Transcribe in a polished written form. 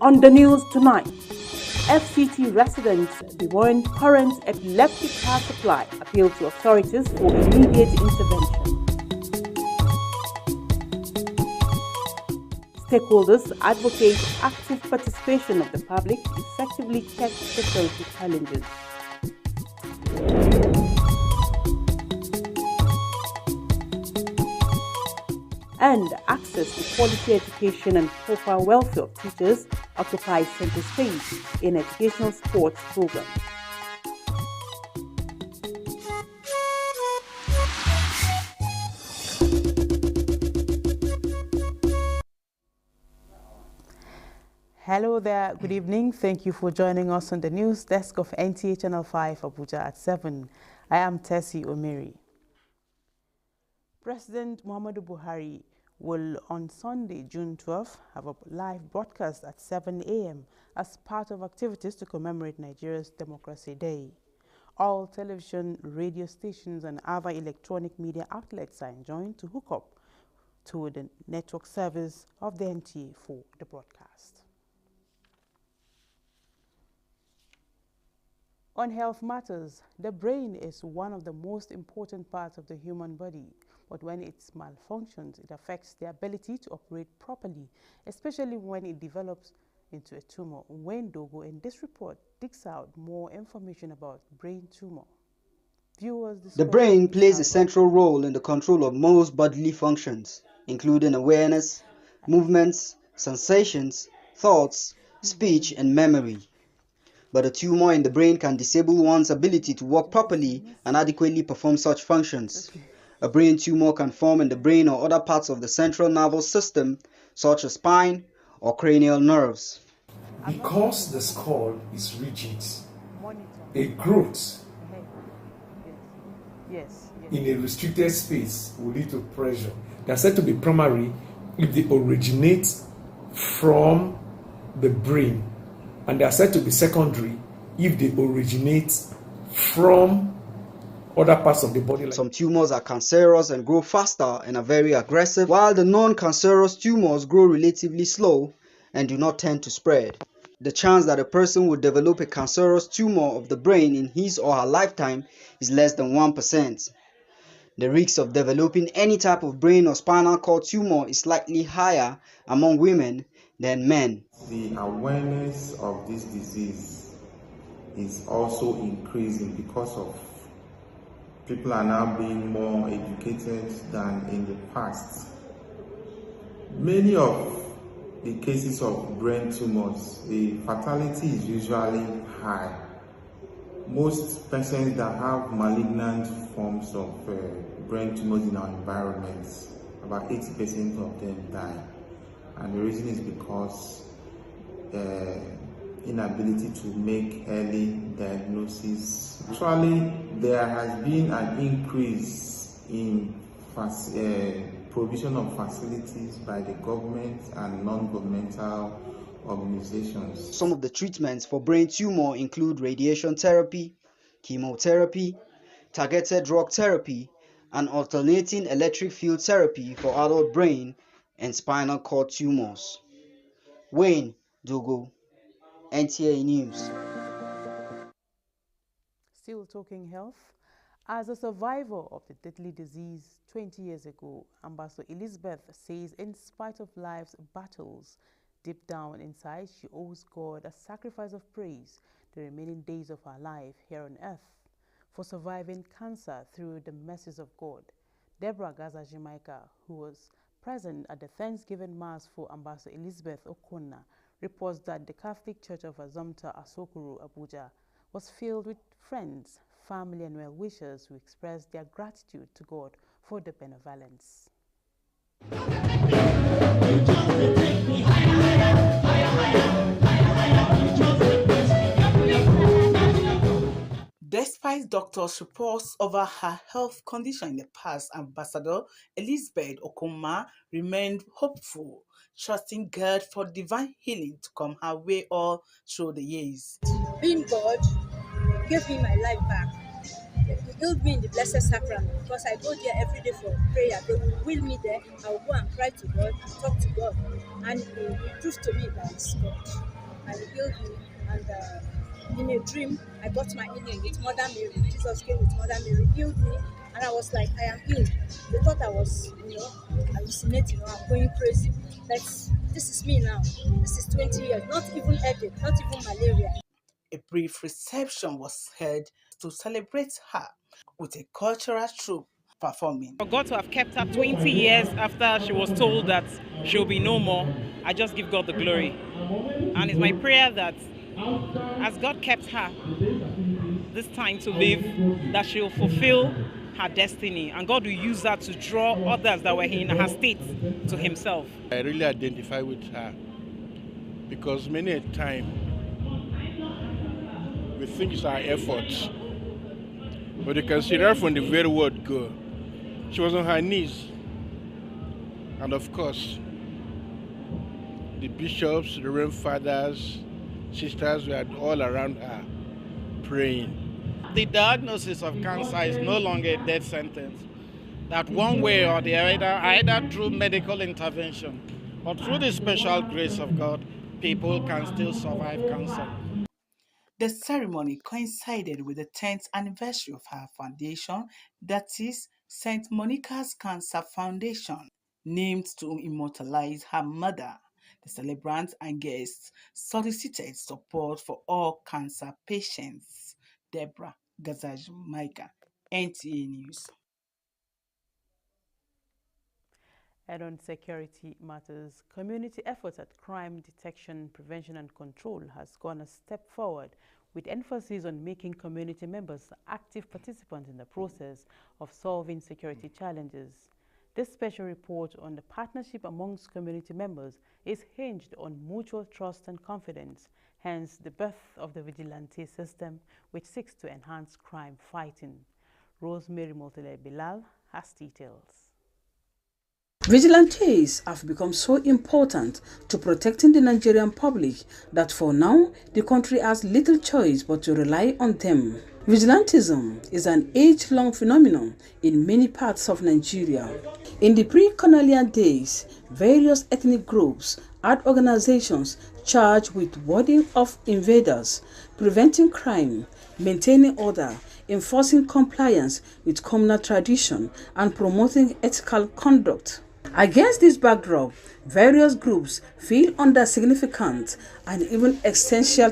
On the news tonight, FCT residents bemoan current epileptic power supply appeal to authorities for immediate intervention. Stakeholders advocate active participation of the public to effectively check security challenges. And access to quality education and proper welfare of teachers occupies center stage in educational sports programs. Hello there, good evening. Thank you for joining us on the news desk of Nta Channel 5 Abuja at 7. I am Tessie Omiri. President Muhammadu Buhari will on Sunday, June 12th, have a live broadcast at 7 a.m. as part of activities to commemorate Nigeria's Democracy Day. All television, radio stations and other electronic media outlets are enjoined to hook up to the network service of the NTA for the broadcast. On health matters, the brain is one of the most important parts of the human body, but when it malfunctions, it affects the ability to operate properly, especially when it develops into a tumor. Wayne Dogo in this report digs out more information about brain tumor. The brain plays a central role in the control of most bodily functions, including awareness, movements, sensations, thoughts, speech, and memory. But a tumor in the brain can disable one's ability to work properly and adequately perform such functions. A brain tumor can form in the brain or other parts of the central nervous system, such as spine or cranial nerves. Because the skull is rigid, a growth in a restricted space will lead to pressure. They are said to be primary if they originate from the brain, and they are said to be secondary if they originate from other parts of the body. Some tumors are cancerous and grow faster and are very aggressive, while the non-cancerous tumors grow relatively slow and do not tend to spread. The chance that a person will develop a cancerous tumor of the brain in his or her lifetime is less than 1%. The risk of developing any type of brain or spinal cord tumor is slightly higher among women than men. The awareness of this disease is also increasing because of people are now being more educated than in the past. Many of the cases of brain tumors, the fatality is usually high. Most persons that have malignant forms of brain tumors in our environments, about 80% of them die. And the reason is because inability to make early diagnosis. Actually, there has been an increase in provision of facilities by the government and non-governmental organizations. Some of the treatments for brain tumor include radiation therapy, chemotherapy, targeted drug therapy, and alternating electric field therapy for adult brain and spinal cord tumors. Wayne Dogo, NTA News. Still talking health. As a survivor of the deadly disease 20 years ago, Ambassador Elizabeth says in spite of life's battles, deep down inside she owes God a sacrifice of praise the remaining days of her life here on earth for surviving cancer through the mercies of God. Deborah Gaza Jamaica, who was present at the Thanksgiving Mass for Ambassador Elizabeth Okonna, reports that the Catholic Church of Azomta Asokoro, Abuja, was filled with friends, family and well-wishers who expressed their gratitude to God for the benevolence. Despite doctors' reports over her health condition in the past, Ambassador Elizabeth Okonna remained hopeful, trusting God for divine healing to come her way all through the years. Being God gave me my life back. healed me in the Blessed Sacrament because I go there every day for prayer. They will wheel me there. I will go and cry to God, talk to God, and He proved to me that it's God. And He healed me. And in a dream, I got my healing with Mother Mary. Jesus came with Mother Mary, healed me, and I was like, I am healed. They thought I was, hallucinating or I'm going crazy. But this is me now. This is 20 years, not even headache, not even malaria. A brief reception was held to celebrate her with a cultural troupe performing. For God to have kept her 20 years after she was told that she'll be no more, I just give God the glory. And it's my prayer that as God kept her this time to live, that she'll fulfill her destiny and God will use her to draw others that were in her state to Himself. I really identify with her because many a time we think it's our efforts, but you can see right from the very word go. She was on her knees, and of course, the bishops, the Reverend fathers, sisters were all around her praying. The diagnosis of cancer is no longer a death sentence. That one way or the other, either through medical intervention or through the special grace of God, people can still survive cancer. The ceremony coincided with the 10th anniversary of her foundation, that is, St. Monica's Cancer Foundation, named to immortalize her mother. The celebrants and guests solicited support for all cancer patients. Deborah Gazaj Micah, NTA News. And on security matters, community efforts at crime detection, prevention and control has gone a step forward with emphasis on making community members active participants in the process of solving security challenges. This special report on the partnership amongst community members is hinged on mutual trust and confidence, hence the birth of the vigilante system, which seeks to enhance crime fighting. Rosemary Moltele Bilal has details. Vigilantes have become so important to protecting the Nigerian public that for now, the country has little choice but to rely on them. Vigilantism is an age-long phenomenon in many parts of Nigeria. In the pre-colonial days, various ethnic groups had organizations charged with warding off invaders, preventing crime, maintaining order, enforcing compliance with communal tradition, and promoting ethical conduct. Against this backdrop, various groups feel under significant and even essential